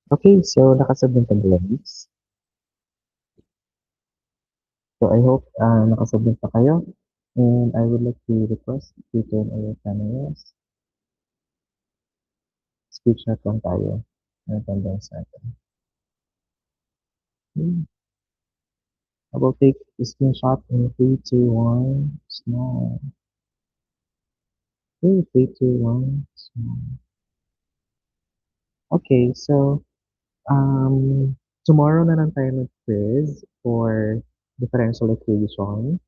Okay, so nakasubmit ka ba, Liz? So I hope nakasubmit pa kayo. And I would like to request to turn on your cameras. Speech na lang tayo. Ang tandang sa atin. I will take a screenshot in 3, 2, 1, small. 3, 2, 1, small. Okay, so tomorrow na lang tayo mag-quiz for differential equation.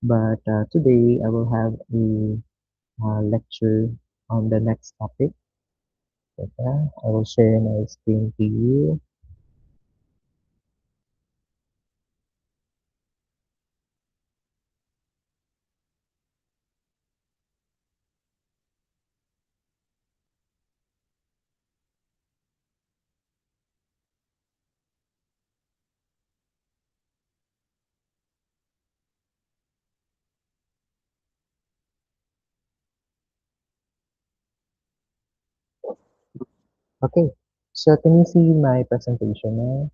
But today I will have a lecture on the next topic. Okay, I will share my screen to you. Okay, so can you see my presentation now?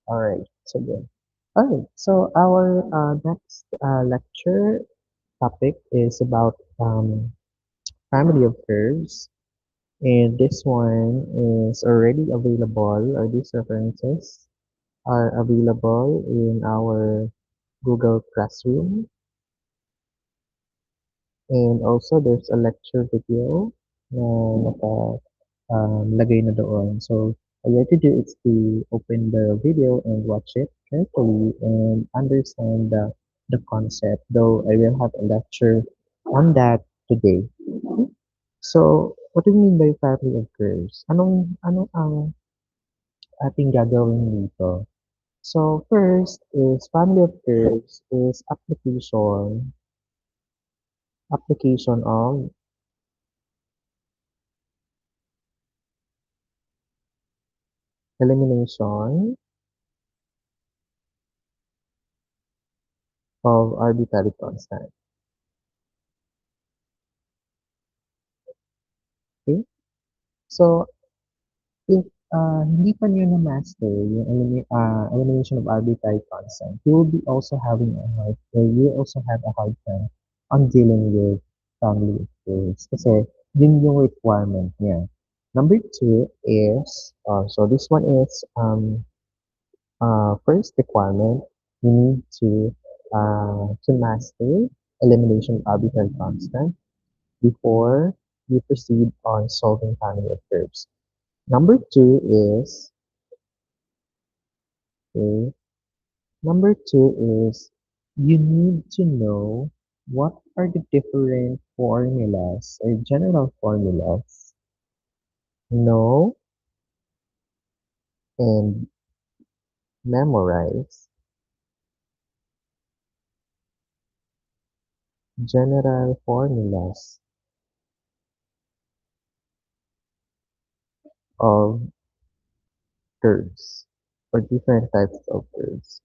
All right, so good. All right, so our next lecture topic is about family of curves, and this one is already available, or these references are available in our Google Classroom, and also there's a lecture video na lagay na doon. So, all you have to do is to open the video and watch it carefully and understand the concept, though I will have a lecture on that today. So, what do you mean by family of curves? Anong ang ating gagawin dito? So, first is family of curves is application of elimination of arbitrary constant. Okay? So, if hindi pa niyo na-master yung elimination of arbitrary constant, you will be also having a hard, or you will also have a hard time on dealing with family experience. Kasi, yun yung requirement niya. Number two is, so this one is, first requirement, you need to master elimination of arbitrary constant before you proceed on solving family of curves. Number two is, okay, number two is you need to know what are the different formulas or general formulas. Know and memorize general formulas of curves or different types of curves.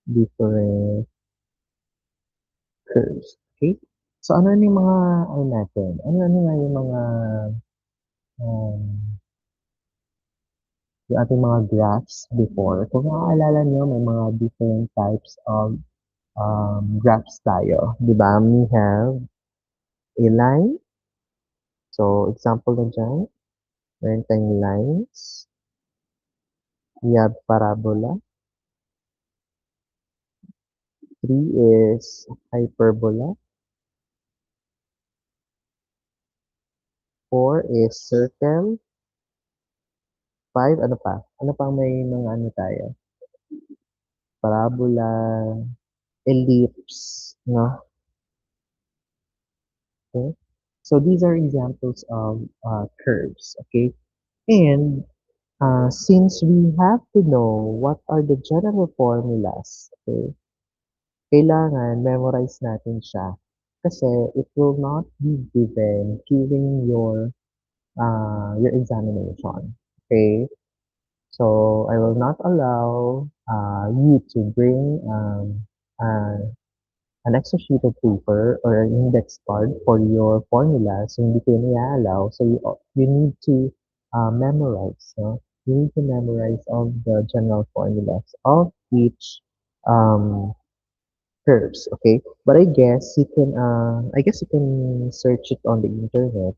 Different curves. Okay? So ano yung mga ano natin? Ano nga yung mga um, yung ating mga graphs before? Kung naaalala niyo, may mga different types of graphs tayo. Di ba? We have a line. So, example na dyan. Meron tayong lines. We have parabola. 3 is hyperbola. 4 is circle. 5, ano pa? Ano pang may mga ano tayo? Parabola, ellipse, no? Okay. So these are examples of curves, okay? And since we have to know what are the general formulas, okay, kailangan memorize natin siya. Kasi it will not be given during your examination. Okay? So I will not allow you to bring an extra sheet of paper or an index card for your formula. So hindi kayo nai-allow. So you need to memorize. No? You need to memorize all the general formulas of each um, curves. Okay, but I guess you can search it on the internet.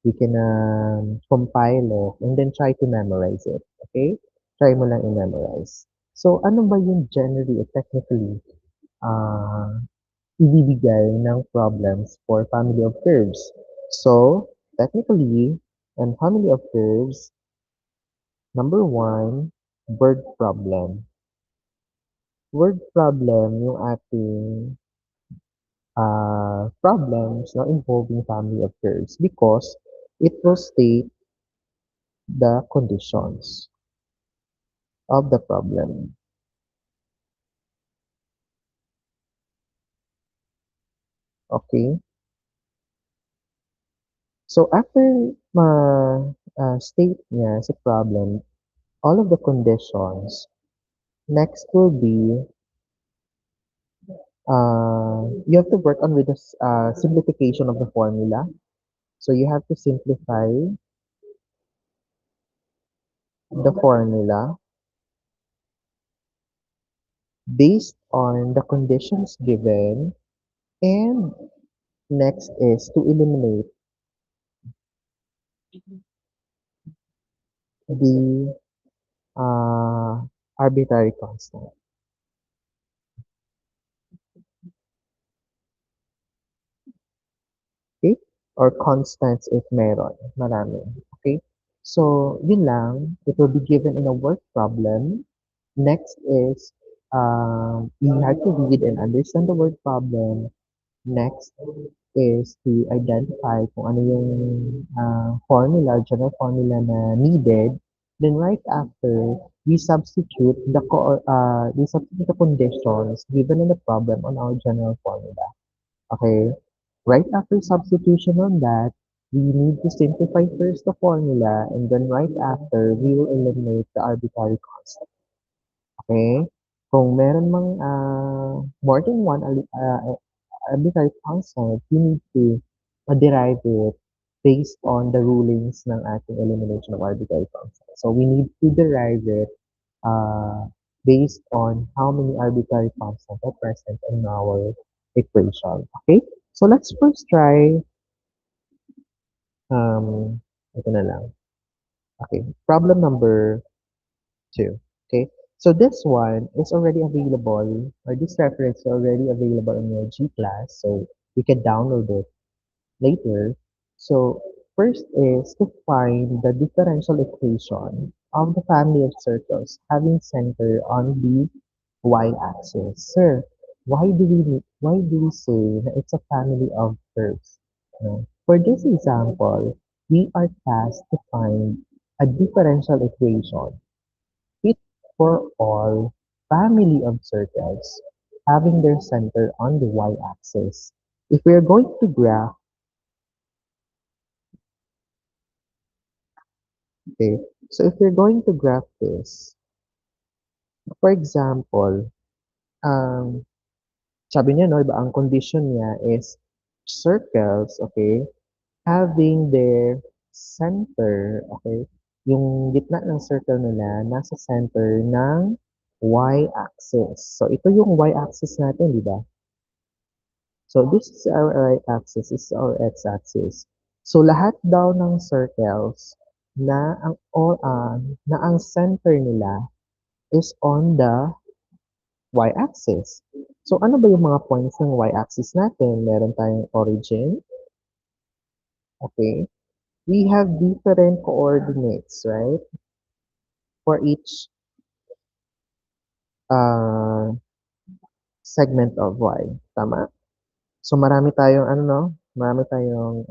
You can compile it and then try to memorize it. Okay, try mo lang i-memorize. So ano ba yung generally or technically uh, ibibigay ng problems for family of curves? So technically, and family of curves, number one, word problem. Word problem yung ating problems not involving family of curves because it will state the conditions of the problem. Okay? So after ma-state niya sa problem, all of the conditions, next will be you have to work on with the simplification of the formula. So you have to simplify the formula based on the conditions given, and next is to eliminate the arbitrary constant, okay? Or constants if meron, marami, okay? So, yun lang. It will be given in a work problem. Next is, you have to read and understand the word problem. Next is to identify kung ano yung general formula na needed. Then right after, we substitute the conditions given in the problem on our general formula. Okay? Right after substitution on that, we need to simplify first the formula, and then right after, we will eliminate the arbitrary constant. Okay? Kung meron mang more than one arbitrary constant, you need to derive it based on the rulings ng ating elimination of arbitrary constant. So we need to derive it uh, based on how many arbitrary constants are present in our equation. Okay? So let's first try ito na lang. Okay, problem number 2. Okay, so this one is already available, or this reference is already available in your G class, so you can download it later. So first is to find the differential equation of the family of circles having center on the y-axis. Sir, why do we say that it's a family of curves? No. For this example, we are tasked to find a differential equation fit for all family of circles having their center on the y-axis. If we are going to graph, okay, so if we're going to graph this, for example, um, sabi niya, no, iba ang condition niya is circles, okay, having their center, okay, yung gitna ng circle nila nasa center ng y-axis. So, ito yung y-axis natin, di ba? So, this is our y-axis, this is our x-axis. So, lahat daw ng circles na ang center nila is on the y-axis. So, ano ba yung mga points ng y-axis natin? Meron tayong origin, okay? We have different coordinates, right? For each uh, segment of y. Tama? So, marami tayong, ano, no? Marami tayong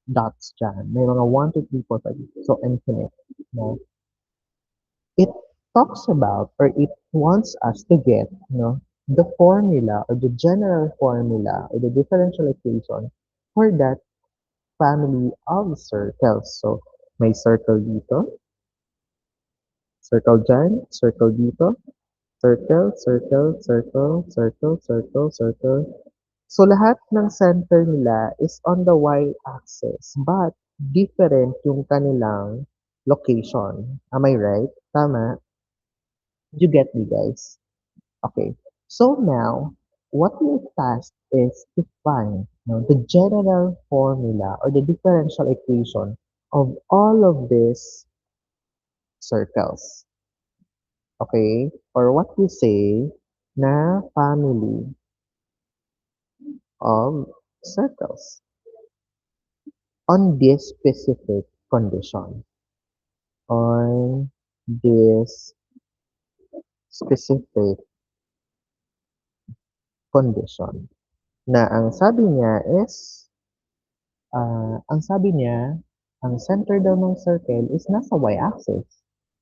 dots dyan. May mga 1, 2, 3, 4, 5. So, infinite. No? It talks about, or it wants us to get, the formula or the general formula or the differential equation for that family of circles. So, may circle dito, circle dyan, circle dito, Circle, circle, circle, circle, circle, circle. So lahat ng center nila is on the y-axis, but different yung kanilang location. Am I right? Tama? You get me, guys? Okay. So now, what your task is to find, the general formula or the differential equation of all of these circles. Okay? Or what you say na family of circles on this specific condition. On this specific condition. Na ang sabi niya is, ang sabi niya, ang center daw ng circle is nasa y-axis.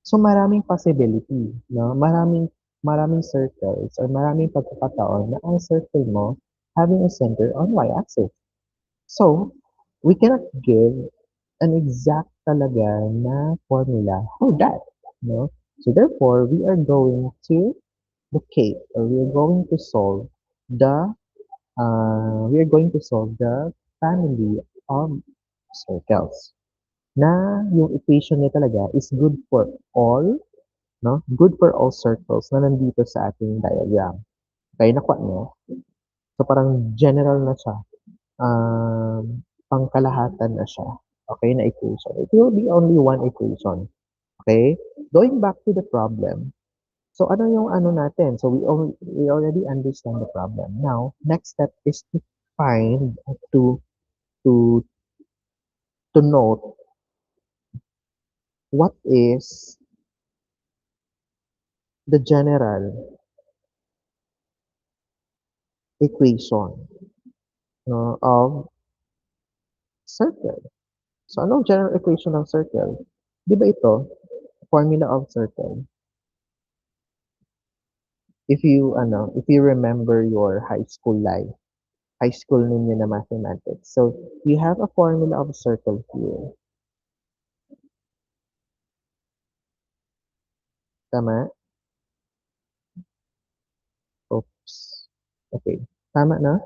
So maraming possibility, no? Maraming circles or maraming pagkakataon na ang circle mo having a center on y-axis. So, we cannot give an exact talaga na formula for that, no? So therefore, we are going to solve the the family of circles na yung equation niya talaga is good for all, no? Good for all circles na nandito sa ating diagram. Okay, nakuha niyo? So parang general na siya. Pangkalahatan na siya. Okay, na equation. It will be only one equation. Okay? Going back to the problem. So ano yung ano natin? So we already understand the problem. Now, next step is to find to to note what is the general equation, no, of circle. So anong general equation ng circle? Di ba ito, formula of circle? If you remember your high school life, high school ninyo na mathematics. So you have a formula of circle here. Tama? Oops. Okay. Tama na?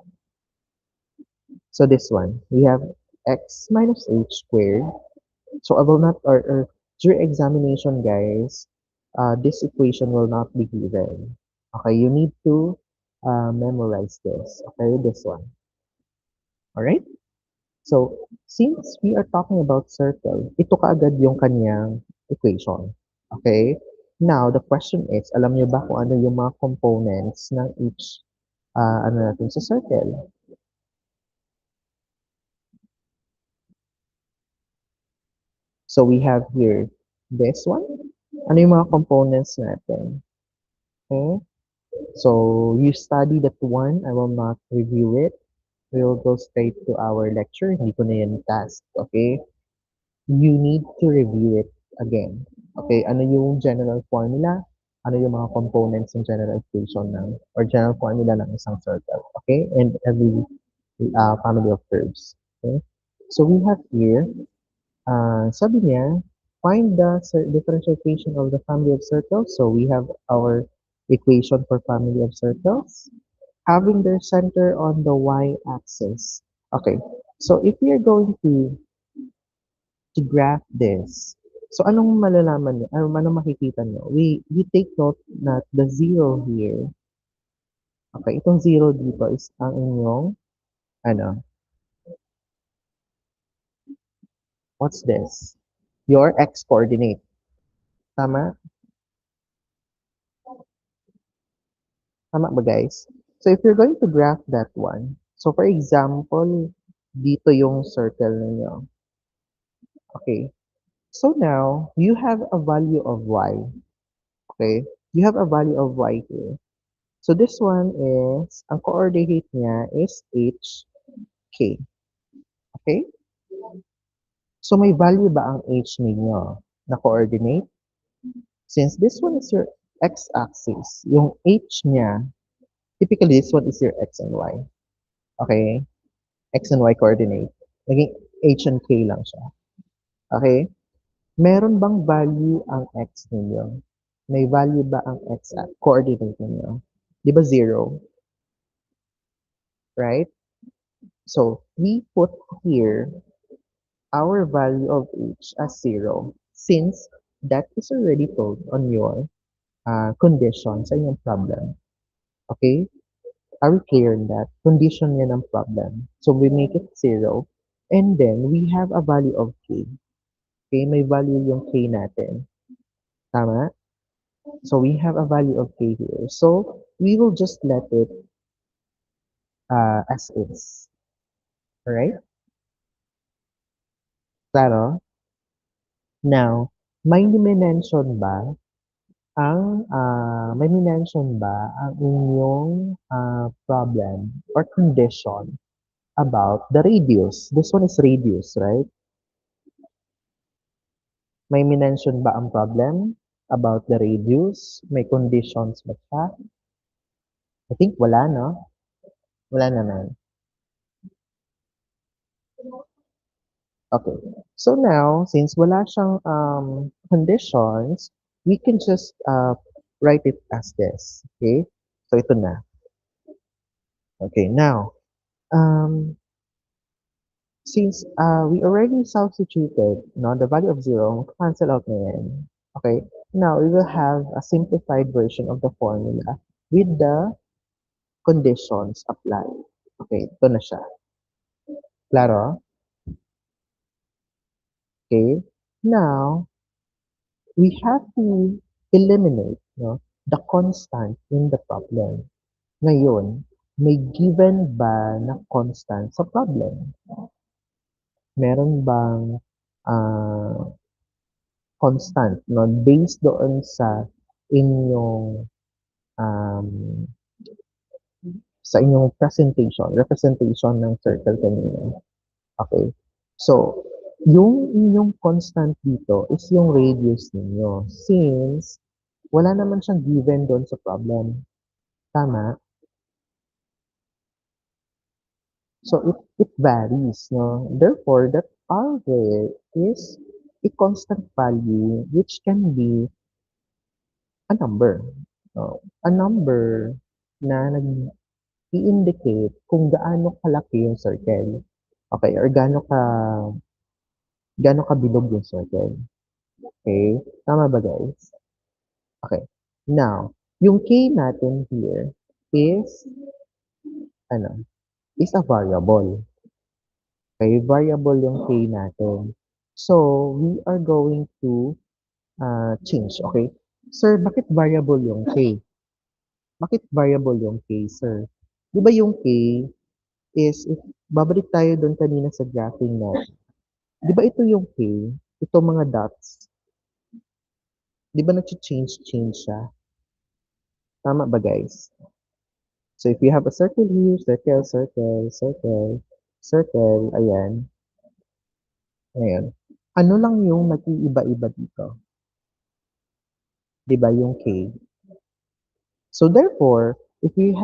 So this one, we have x minus h squared. So I will not, or during examination, guys, this equation will not be given. Okay, you need to memorize this. Okay, this one. All right? So, since we are talking about circle, ito kaagad yung kanyang equation. Okay? Now, the question is, alam niyo ba kung ano yung mga components ng each ano natin sa circle? So, we have here this one. Ano yung mga components natin? Okay? So, you study that one. I will not review it. We will go straight to our lecture. Hindi ko na yan task. Okay? You need to review it again. Okay, ano yung general formula? Ano yung mga components ng general equation ng or general formula ng isang circle? Okay, and every family of curves. Okay, so we have here, sabi niya, find the differential equation of the family of circles. So we have our equation for family of circles having their center on the y-axis. Okay, so if we are going to graph this. So anong malalaman niyo? Anong makikita niyo? We take note that the zero here, okay, itong zero dito is ang inyong, ano, what's this? Your x coordinate. Tama? Tama ba, guys? So if you're going to graph that one, so for example, dito yung circle ninyo. Okay. So now, you have a value of y. Okay? You have a value of y here. So this one is, ang coordinate niya is hk. Okay? So may value ba ang h ninyo na coordinate? Since this one is your x-axis, yung h niya, typically this one is your x and y. Okay? X and y coordinate. Naging h and k lang siya. Okay? Meron bang value ang x ninyo? May value ba ang coordinate ninyo? Di ba zero, right? So, we put here our value of h as zero since that is already told on your condition sa inyong problem. Okay? Are we clear in that? Condition yan ang problem. So, we make it zero. And then, we have a value of k. Okay? May value yung k natin. Tama? So, we have a value of k here. So, we will just let it as is. Alright? Claro? Now, may minention ba ang inyong problem or condition about the radius? This one is radius, right? May minention ba ang problem about the radius? May conditions ba siya? I think wala, no? Wala naman. Okay. So now, since wala siyang conditions, we can just write it as this. Okay? So ito na. Okay, now, um, since we already substituted the value of 0, cancel out na yan. Okay, now we will have a simplified version of the formula with the conditions applied. Okay, ito na siya. Klaro? Okay, now we have to eliminate the constant in the problem. Ngayon, may given ba na constant sa problem? Meron bang constant based doon sa inyong um, representation ng circle kanina. Okay. So, yung inyong constant dito is yung radius ninyo since wala naman siyang given doon sa problem. Tama? So, it varies, no? Therefore, that R there is a constant value which can be a number. No? A number na nag-i-indicate kung gaano kalaki yung circle. Okay, or gaano kabilog yung circle. Okay? Tama ba, guys? Okay. Now, yung k natin here is ano, is a variable. Okay, variable yung k natin. So, we are going to change. Okay? Sir, bakit variable yung k? Bakit variable yung k, sir? Di ba yung k is, if babalik tayo doon kanina sa graphing natin. Di ba ito yung k? Ito mga dots. Di ba nag-change siya? Tama ba, guys? So, if you have a circle here, circle, circle, circle, circle, ayan. Ngayon, ano lang yung nag-iiba-iba dito? Di ba yung k? So, therefore, if you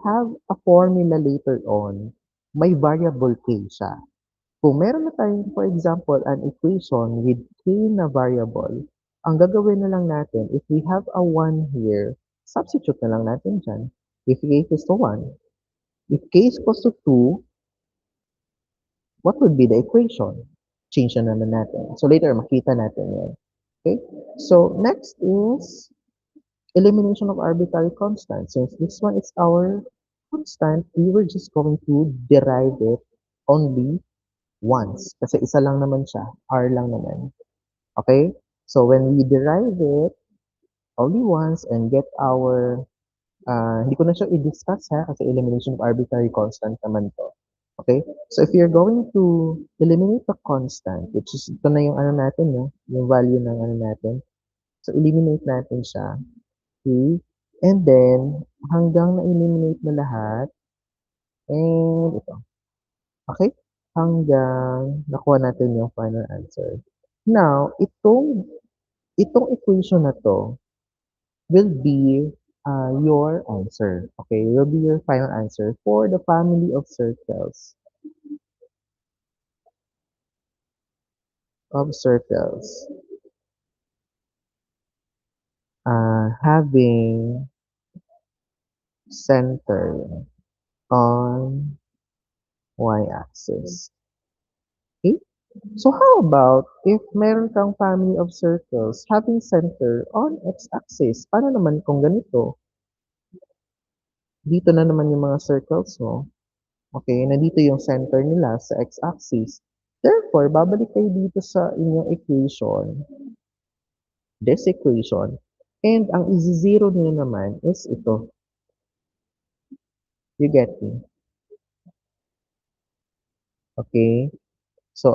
have a formula later on, may variable k siya. Kung meron na tayong, for example, an equation with k na variable, ang gagawin na lang natin, if we have a 1 here, substitute na lang natin dyan. If k equals to 1, if k is equals to 2, what would be the equation? Change na naman natin. So later, makita natin yan. Okay? So next is elimination of arbitrary constants. Since this one is our constant, we were just going to derive it only once. Kasi isa lang naman siya. R lang naman. Okay? So when we derive it only once and get our hindi ko na siya i-discuss ha, kasi elimination of arbitrary constant naman to. Okay? So, if you're going to eliminate the constant, which is, ito na yung ano natin, no? Yung value ng ano natin. So, eliminate natin siya. Okay? And then, hanggang na-eliminate na lahat, and ito. Okay? Hanggang nakuha natin yung final answer. Now, itong equation na to, will be your answer. Okay, will be your final answer for the family of circles. Of circles. having center on y-axis. Okay? So how about if meron kang family of circles having center on x-axis? Paano naman kung ganito? Dito na naman yung mga circles mo. Okay, nandito yung center nila sa x-axis. Therefore, babalik kayo dito sa inyong equation, this equation, and ang i-zero niyo naman is ito. You get me? Okay? So,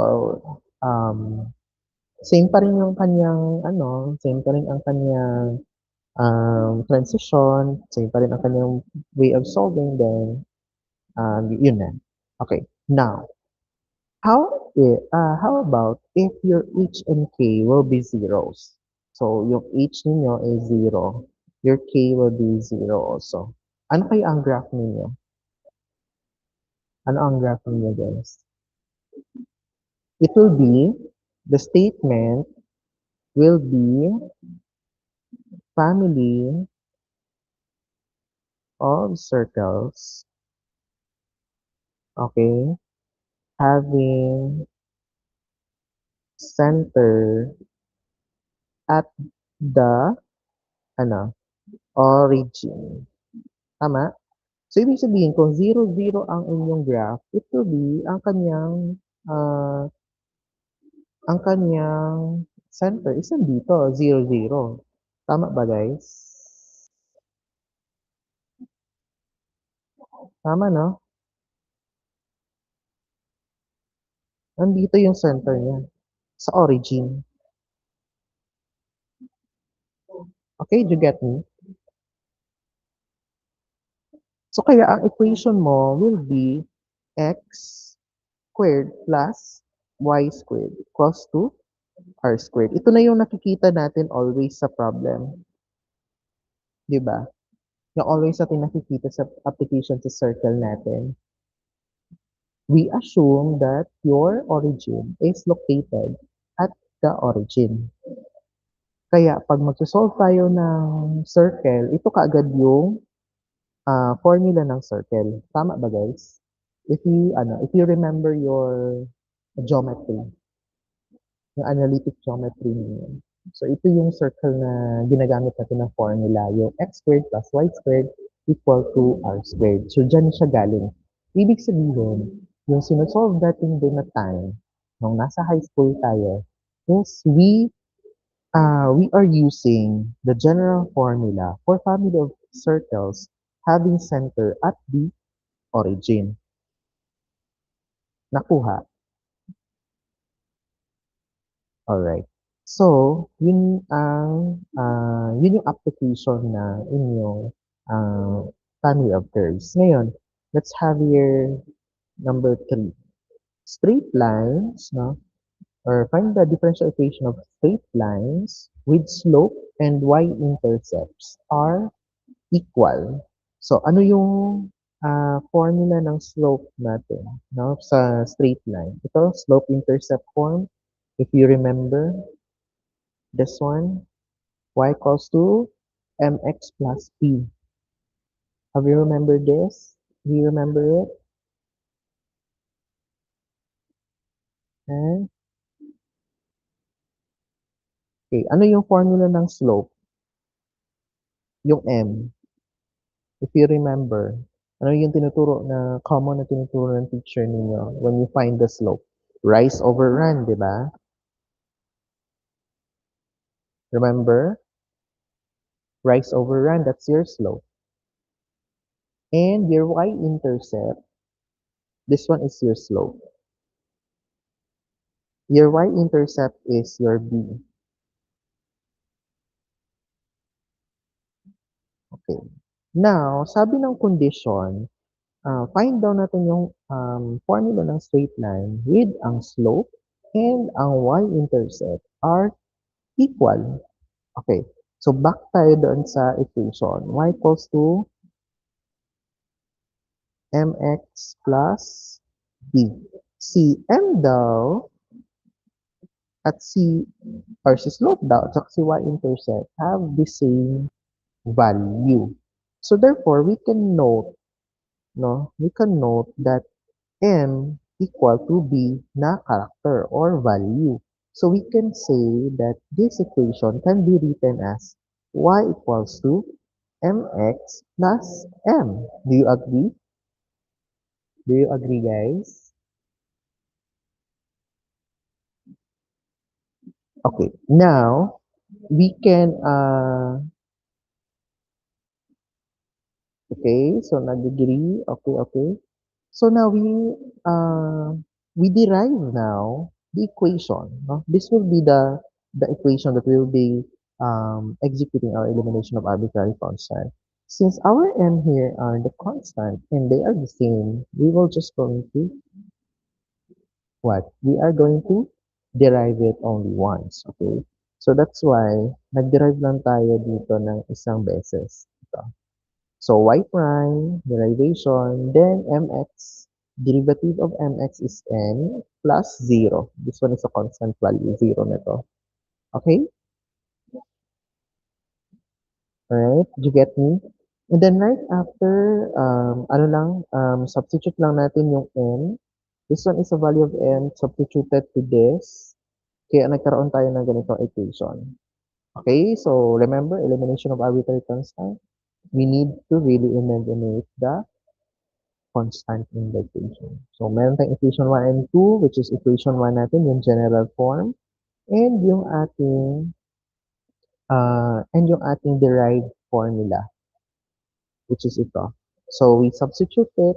same pa rin yung kanyang, same pa rin ang kanyang transition, same pa rin ang kanyang way of solving, then, yun na. Okay, now, how about if your h and k will be zeros? So, yung h ninyo is zero, your k will be zero also. Ano kaya ang graph ninyo? Ano ang graph ninyo, guys? It will be, the statement will be family of circles, okay, having center at the, ano, origin. Tama? So, ibig sabihin, kung 0, 0 ang inyong graph, it will be uh, ang kanyang center is nandito, 0, 0. Tama ba, guys? Tama, no? Nandito yung center niya, sa origin. Okay, do you get me? So, kaya ang equation mo will be x squared plus y squared equals to r squared. Ito na yung nakikita natin always sa problem. Di ba? Yung always natin nakikita sa application sa circle natin. We assume that your origin is located at the origin. Kaya pag mag-solve tayo ng circle, ito kaagad yung formula ng circle. Tama ba, guys? If you remember your geometry, yung analytic geometry niyo. So, ito yung circle na ginagamit natin ng formula, yung x squared plus y squared equal to r squared. So, dyan siya galing. Ibig sabihin, yung sinusolve natin doon na time, nung nasa high school tayo, is we are using the general formula for family of circles having center at the origin. Nakuha? Alright. So, yun yung application na inyong family of curves. Ngayon, let's have here number 3. Straight lines, no? Or find the differential equation of straight lines with slope and y-intercepts are equal. So, ano yung formula ng slope natin, no? Sa straight line. Ito, slope-intercept form. If you remember, this one, y equals to mx plus p. Have you remembered this? Do you remember it? And, okay, ano yung formula ng slope? Yung m. If you remember, ano yung tinuturo na common na tinuturo ng teacher ninyo when you find the slope? Rise over run, di ba? Remember? Rise over run, that's your slope. And your y-intercept, this one is your slope. Your y-intercept is your b. Okay. Now, sabi ng condition, find down natin yung formula ng straight line with ang slope and ang y-intercept are equal. Okay. So, back tayo doon sa equation. Y equals to mx plus b. Si m daw at si or si slope daw at saka si y-intercept have the same value. So therefore, we can note, no, we can note that m equal to b na character or value. So we can say that this equation can be written as y equals to mx plus m. Do you agree? Do you agree, guys? Okay, now we can okay, so nag-agree. Okay, okay. So now we derive now the equation. No? This will be the equation that we will be executing our elimination of arbitrary constant. Since our m here are the constant and they are the same, we will just going to what? We are going to derive it only once. Okay? So that's why nag-derive lang tayo dito ng isang beses. Ito. So y prime, derivation, then mx, derivative of mx is n plus 0. This one is a constant value, 0 na to. Okay? Alright, did you get me? And then right after, substitute lang natin yung n. This one is a value of n substituted to this. Kaya nagkaroon tayo ng ganitong equation. Okay, so remember, elimination of arbitrary constant. We need to really eliminate the constant in the equation. So, meron tayong equation 1 and 2, which is equation 1 natin, yung general form, and yung ating derived formula, which is ito. So, we substitute it,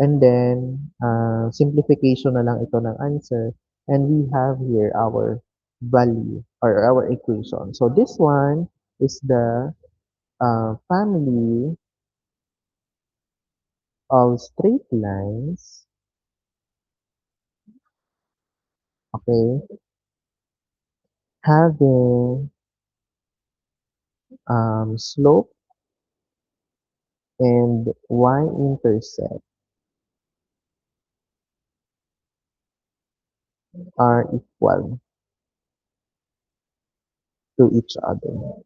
and then, simplification na lang ito ng answer, and we have here our value, or our equation. So, this one is the family of straight lines, okay, having slope and y-intercept are equal to each other.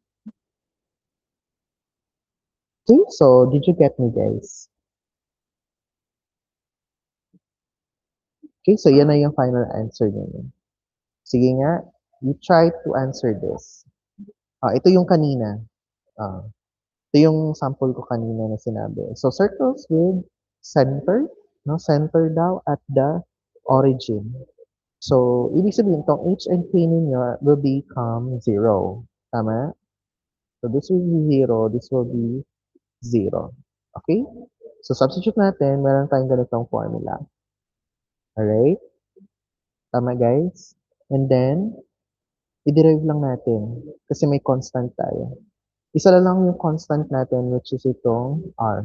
Okay, so did you get me, guys? Okay, so yan na yung final answer ninyo. Sige nga, you try to answer this. Ito yung kanina. Ah, ito yung sample ko kanina na sinabi. So circles with center, no? Center daw at the origin. So, ibig sabihin, itong h and k ninyo will become 0. Tama? So, this will be 0, this will be 0. Okay? So, substitute natin, meron tayong ganitong formula. Alright? Tama, guys? And then, i-derive lang natin kasi may constant tayo. Isa lang yung constant natin, which is itong r.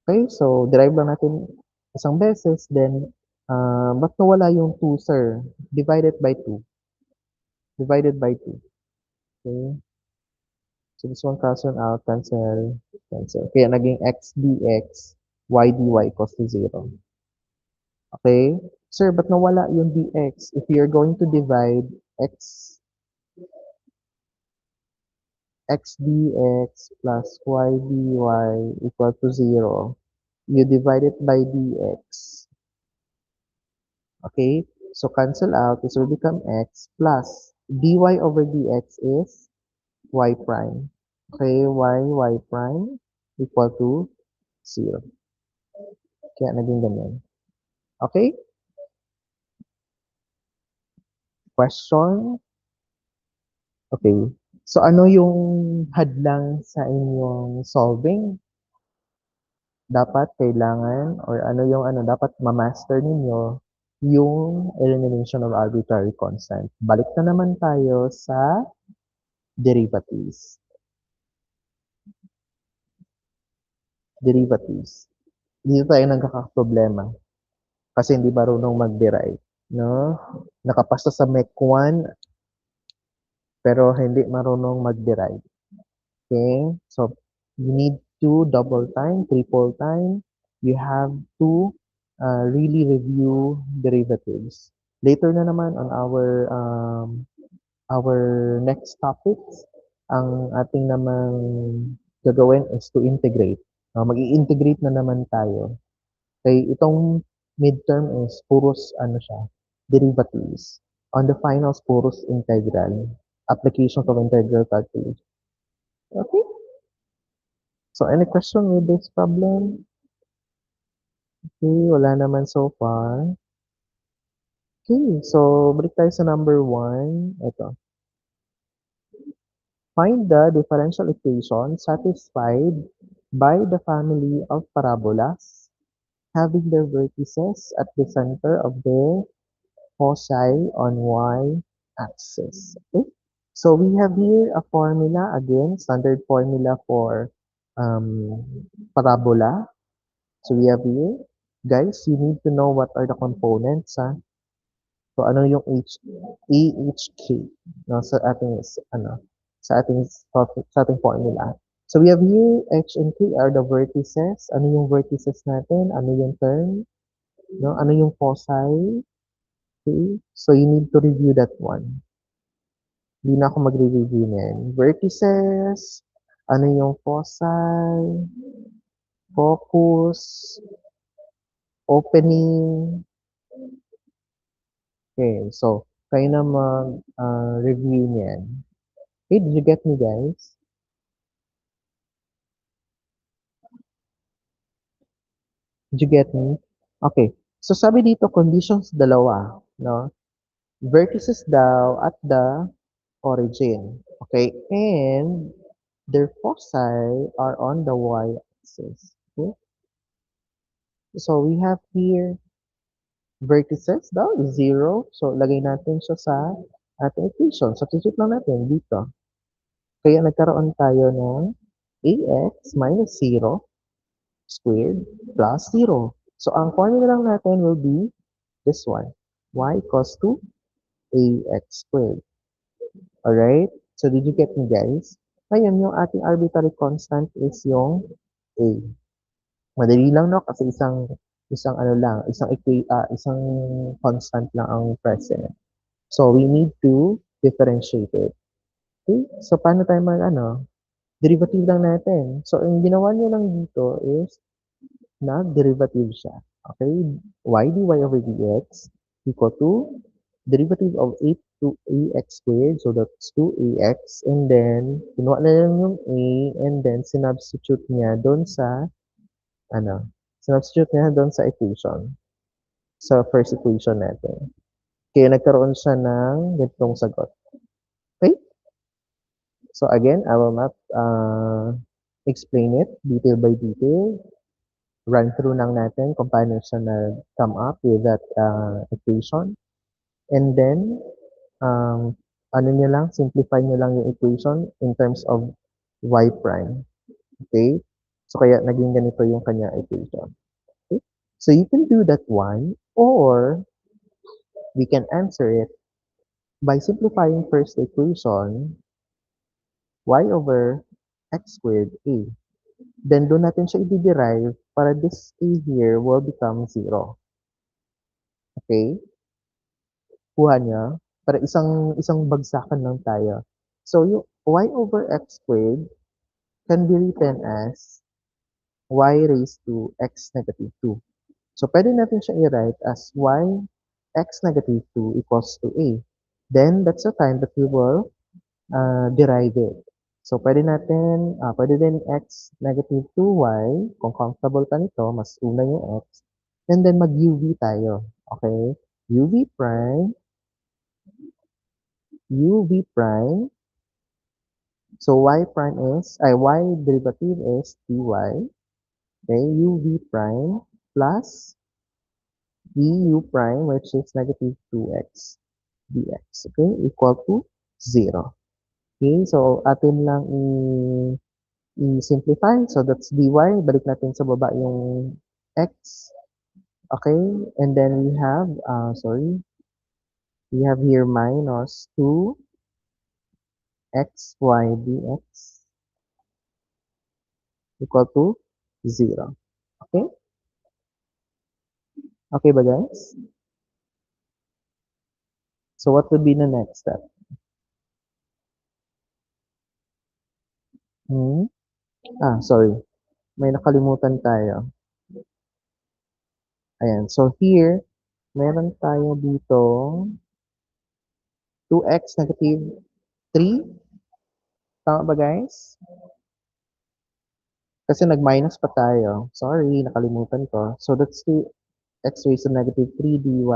Okay? So, derive lang natin isang beses, then, ba't nawala yung 2, sir? Divided by 2. Divided by 2. Okay? So, this one cancel out, cancel, cancel. Kaya naging x dx, y dy equals to 0. Okay? Sir, ba't nawala yung dx? If you're going to divide x dx plus y dy equal to 0, you divide it by dx. Okay? So, cancel out. This will become x plus dy over dx is y prime. Okay? Y prime equal to 0. Kaya naging ganyan. Okay? Question? Okay. So, ano yung hadlang sa inyong solving? Dapat, kailangan, or ano yung dapat ma-master ninyo yung elimination of arbitrary constant. Balik na naman tayo sa derivatives. Derivatives. Dito tayo nagkakaproblema kasi hindi marunong mag-derive. No? Nakapasa sa MEC 1 pero hindi marunong mag-derive. Okay? So, you need to double time, triple time. You have to really review derivatives. Later na naman on our next topics, ang ating namang gagawin is to integrate. Mag-i-integrate na naman tayo. Kaya itong midterm is puros ano siya, derivatives. On the finals, puros integral. Applications of integral calculus. Okay? So, any question with this problem? Okay, wala naman so far. Okay, so balik tayo sa number 1. Ito. Find the differential equation satisfied by the family of parabolas having their vertices at the center of their foci on y-axis. Okay? So we have here a formula, again, standard formula for parabola. So we have here, guys, you need to know what are the components. So ano yung AHK no, sa ating sa ating formula. So we have here H and K are the vertices. Ano yung vertices natin? Ano yung term? No? Ano yung foci? Okay? So you need to review that one. Hindi na ako magre-review niyan. Vertices, ano yung foci, focus, opening. Okay, so kayo na mag-review niyan. Hey, did you get me, guys? Did you get me? Okay. So sabi dito, conditions dalawa, no? Vertices daw at the origin. Okay? And their foci are on the y-axis. Okay? So we have here vertices daw is 0. So lagay natin siya sa ating equation. Substitute lang natin dito. Kaya nagkaroon tayo ng ax minus 0 squared plus 0. So ang formula lang natin will be this one. Y equals to ax squared. Alright? So did you get me, guys? Ngayon, yung ating arbitrary constant is yung a. Madali lang, no? Kasi isang ano lang, isang constant lang ang present. So we need to differentiate it. Okay? So paano tayo derivative lang natin. So ang ginawa niyo lang dito is nag-derivative siya. Okay? Y dy over dx equal to derivative of 8 to ax squared. So that's 2ax. And then, kinuha na lang yung a and then sinubstitute niya doon sa, sinubstitute niya doon sa equation. Sa first equation natin. Kaya nagkaroon siya ng ganitong sagot. Okay? So again, I will not explain it detail by detail. Run through lang natin kung paano siya na-come up with that equation. And then, simplify nyo lang yung equation in terms of y prime. Okay? So, kaya naging ganito yung kanya equation. Okay? So, you can do that one, or we can answer it by simplifying first the equation, y over x squared a. Then, doon natin siya i-derive para this a here will become 0. Okay? Kuha niya, para isang bagsakan lang tayo. So, yung y over x squared can be written as y raised to x negative 2. So, pwede natin siya i-write as y x negative 2 equals to a. Then, that's the time that we will derive it. So, pwede din x negative 2y, kung comfortable ka nito, mas una yung x. And then, mag-uv tayo. Okay? uv prime, uv prime. So, y derivative is dy. Okay? uv prime plus du prime, which is negative 2x dx. Okay? Equal to 0. Okay? So, atin lang i-simplify. So, that's dy. Balik natin sa baba yung x. Okay? And then we have here minus 2xy dx equal to 0. Okay? Okay ba, guys? So what would be the next step? Hmm? Sorry. May nakalimutan tayo. Ayan. So here, meron tayo dito 2x negative 3. Tama ba guys? Kasi nag-minus pa tayo. Sorry, nakalimutan ko. So that's 2x raised to negative 3 dy,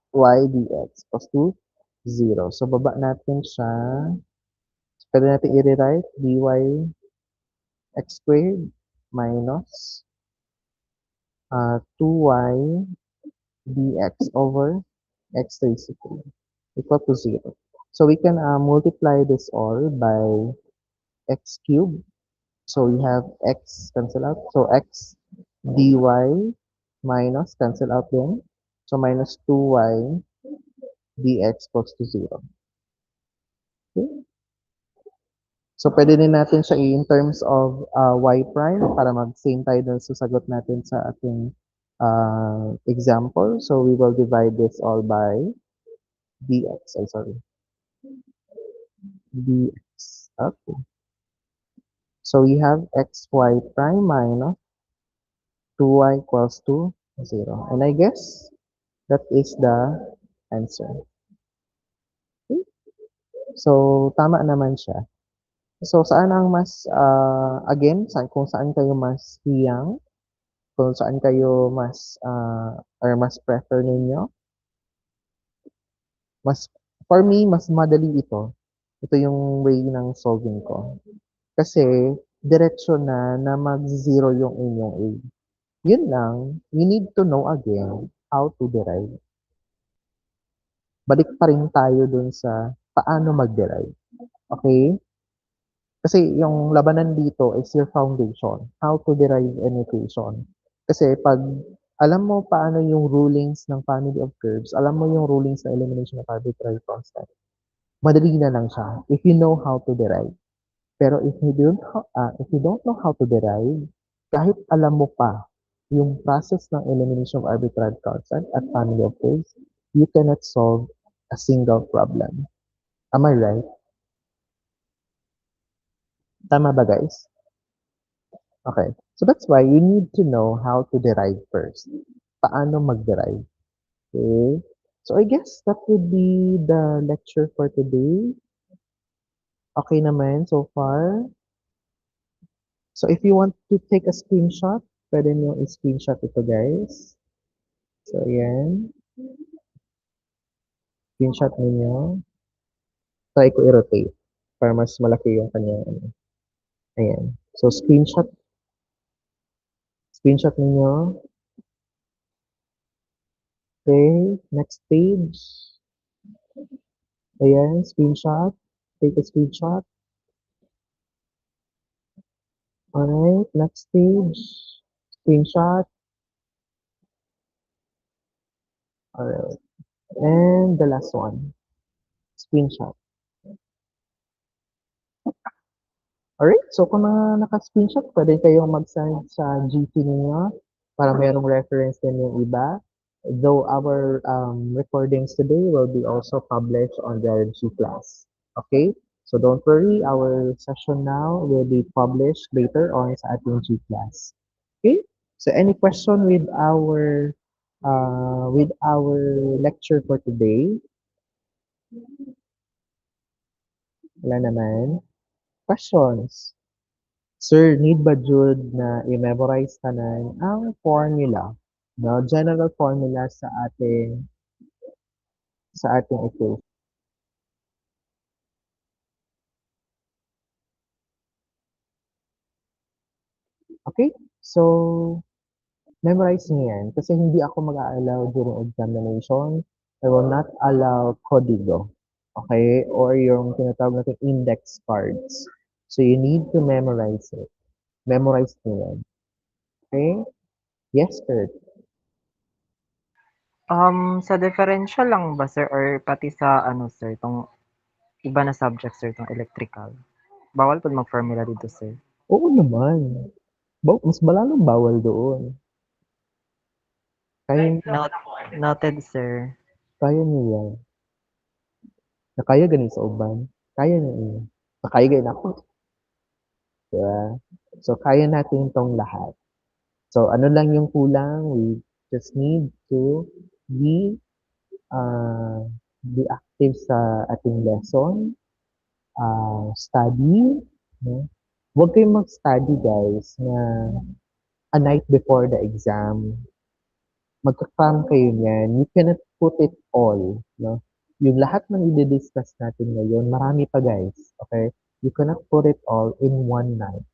y dx equals to 0. So baba natin siya. Pwede natin i-rewrite dy x squared minus 2y dx over x raised to 3 equal to 0. So we can multiply this all by x cubed. So we have x cancel out. So x dy minus cancel out din. So minus 2y dx equals to 0. Okay? So pwede din natin siya in terms of y prime para mag-same tayo dun sa sagot natin sa ating example. So we will divide this all by dx. Sorry. Dx. Okay. So we have xy prime minus 2y equals to 0. And I guess that is the answer. Okay? So, tama naman siya. So, saan ang mas, again, kung saan kayo mas hiyang, kung saan kayo mas, or mas prefer ninyo, mas, for me, mas madali ito. Ito yung way ng solving ko. Kasi, diretso na mag-zero yung inyong A. Yun lang, you need to know again how to derive. Balik pa rin tayo dun sa paano mag-derive. Okay? Kasi yung labanan dito is your foundation. How to derive an equation. Kasi pag alam mo paano yung rulings ng family of curves, alam mo yung rulings ng elimination of arbitrary constant, madali na lang siya if you know how to derive. Pero if you don't know how to derive, kahit alam mo pa yung process ng elimination of arbitrary constant at family of curves, you cannot solve a single problem. Am I right? Tama ba guys? Okay. So that's why you need to know how to derive first. Paano mag-derive? Okay. So I guess that would be the lecture for today. Okay naman so far. So if you want to take a screenshot, pwede nyo i-screenshot ito guys. So ayan. Screenshot ninyo. Try ko i-rotate para mas malaki yung kanyang ano. Ayan. So screenshot ninyo. Okay. Next page. Ayan. Screenshot. Take a screenshot. Alright, next page. Screenshot. Alright. And the last one. Screenshot. Alright, so kung naka-screenshot, pwede kayong mag-send sa GC ninyo para mayroong reference din yung iba. Though our recordings today will be also published on the G class. Okay? So don't worry, our session now will be published later on sa ating G class. Okay? So any question with our lecture for today? Wala naman. Questions? Sir, need ba jud na i-memorize tanan ang formula, no? General formula sa ating equation. Okay? So, memorize niyo yan kasi hindi ako mag-a-allow during examination. I will not allow codigo. Okay? Or yung tinatawag natin index cards. So, you need to memorize it. Memorize niyo yan. Okay? Yes, Kurt. Sa differential lang ba sir or pati sa ano sir, 'tong iba na subject sir, 'tong electrical? Bawal pud mag-formula dito sir? Oo naman. Mas malamang bawal doon. Kaya, Noted sir. kaya niyo yan. Na kaya gani sa uban, kaya na eh. Na kaya gani ako, di ba? So, kaya natin itong lahat. So, ano lang yung kulang? We just need to be uh, be active sa ating lesson, study, no? Huwag kayong mag-study guys na a night before the exam. Magka-cram kayo niyan. You cannot put it all, no? Yung lahat ng i-discuss natin ngayon, marami pa guys, okay? You cannot put it all in one night.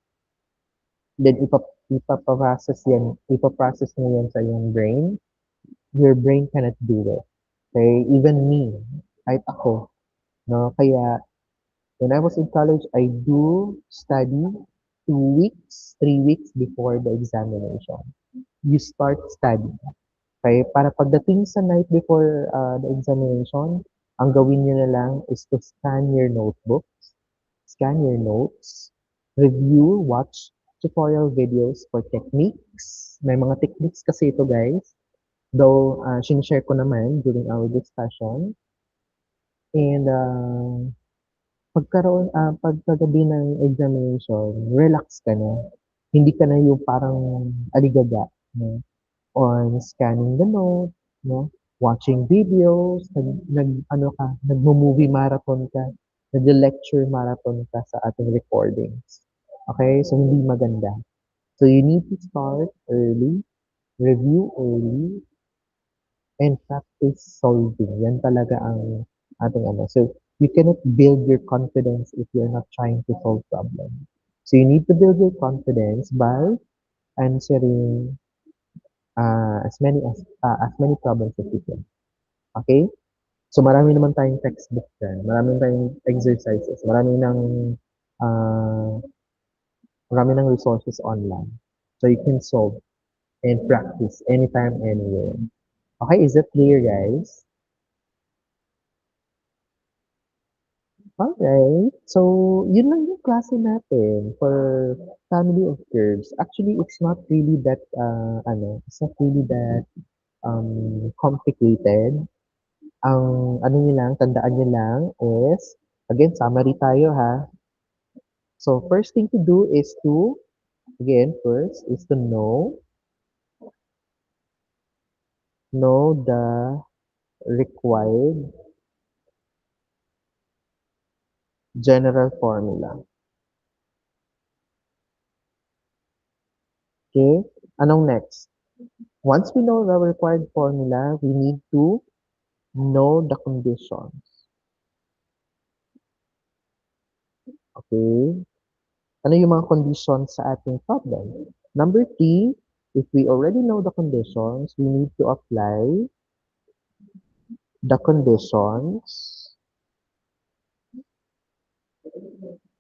Then ipaprocess mo yan sa iyong brain. Your brain cannot do it. Okay? Even me, kahit ako, no? Kaya when I was in college, I do study 2 weeks, 3 weeks before the examination. You start studying. Okay? Para pagdating sa night before the examination, ang gawin nyo na lang is to scan your notebook, scan your notes, review, watch tutorial videos for techniques. May mga techniques kasi ito guys. Though, sinishare ko naman during our discussion. And pagkagabi ng examination, relax ka na. Hindi ka na yung parang aligaga, no? On scanning the note, no? Watching videos, ano ka, nagmo-movie marathon ka, nag-lecture marathon ka sa ating recordings. Okay? So, hindi maganda. So, you need to start early, review early, and practice solving. Yan talaga ang ating ano. So, you cannot build your confidence if you're not trying to solve problems. So, you need to build your confidence by answering as many problems as you can. Okay? So, marami naman tayong textbook dyan. Marami tayong exercises. Uh, marami ng resources online. So, you can solve and practice anytime, anywhere. Okay, is that clear, guys? Alright. So, yun lang yung klase natin for family of curves. Actually, it's not really that, it's not really that complicated. Ang ano niyo lang, tandaan niyo lang is, again, summary tayo ha. So, first thing to do is to, again, first is to know the required general formula. Okay? Anong next? Once we know the required formula, we need to know the conditions. Okay? Ano yung mga conditions sa ating problem? Number 3, if we already know the conditions, we need to apply the conditions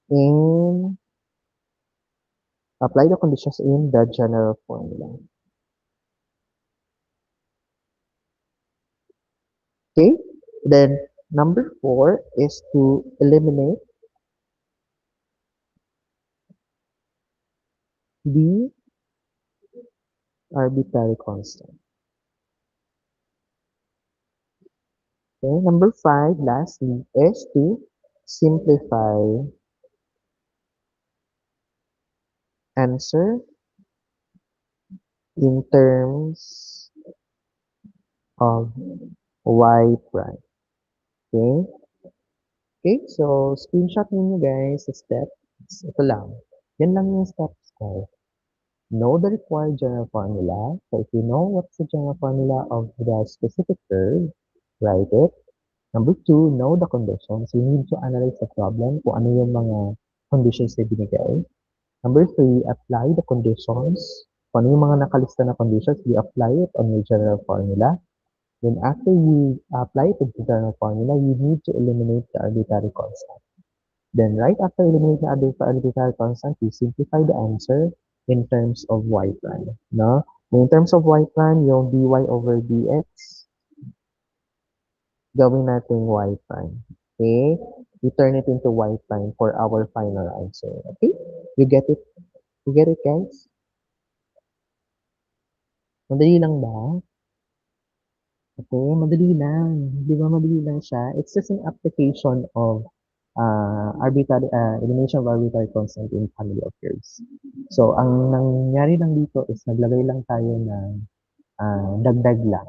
in the general formula. Okay? Then number 4 is to eliminate the arbitrary constant. Okay? Number 5, lastly, is to simplify answer in terms of y prime. Okay? Okay, so screenshot ninyo guys sa steps. Ito lang. Yan lang yung steps ko. Know the required general formula. So if you know what's the general formula of the specific curve, write it. Number 2, know the conditions. You need to analyze the problem kung ano yung mga conditions na binigay. Number 3, apply the conditions. Kung ano yung mga nakalista na conditions, you apply it on your general formula. Then after you apply it to the general formula, you need to eliminate the arbitrary constant. Then right after eliminating the arbitrary constant, you simplify the answer in terms of y prime. No? In terms of y prime, yung dy over dx, gawin natin y prime. Okay? We turn it into y prime for our final answer. Okay? You get it? You get it, guys? Madali lang ba? Okay, madali lang. Di ba madali lang siya? It's just an application of elimination of arbitrary constant in family of curves. So, ang nangyari lang dito is naglagay lang tayo ng dagdag lang.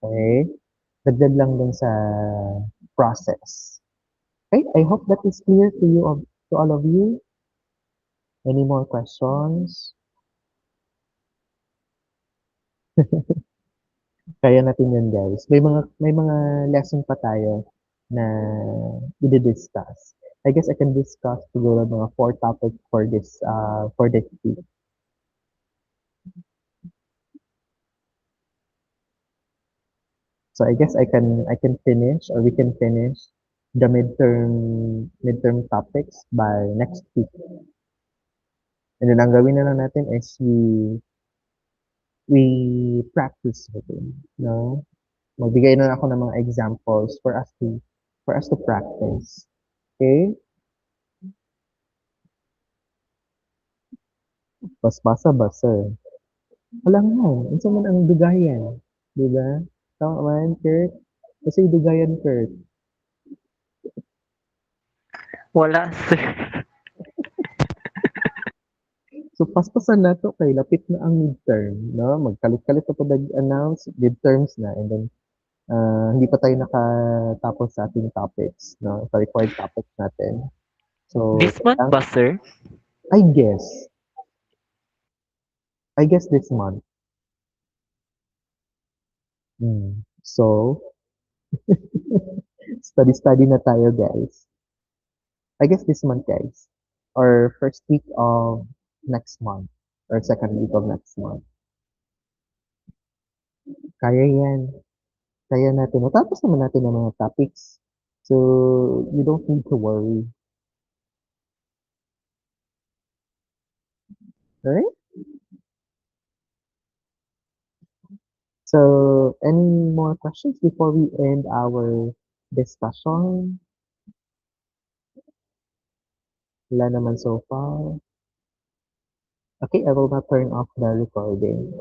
Okay? Dagdag lang dun sa process. Okay, I hope that is clear to you, to all of you. Any more questions? Kaya natin yun, guys. May mga lesson pa tayo na i-discuss. I guess I can discuss siguro mga four topics for this week. So I guess I can finish, or we can finish the midterm topics by next week. And then ang gawin na lang natin is we practice with it, no? Magbigay na ako ng mga examples for us to practice. Okay? Basa-basa. Wala nga, unsa man ang dugayan, 'di ba? Tama man, Kurt? Kasi dugayan, Kurt. Wala, sir. So paspasan nato kay lapit na ang midterm, no? Magkalit-kalit pa pud announce midterms na, and then hindi pa tayo nakatapos sa ating topics, no? Sa required topics natin. So, This month ba, sir? I guess, I guess this month. So, study na tayo, guys. I guess this month, guys. Or first week of next month. Or second week of next month. Kaya yan. Kaya natin. Natapos naman natin ang mga topics. So, you don't need to worry. Alright? So, any more questions before we end our discussion? Wala naman so far. Okay, I will now turn off the recording.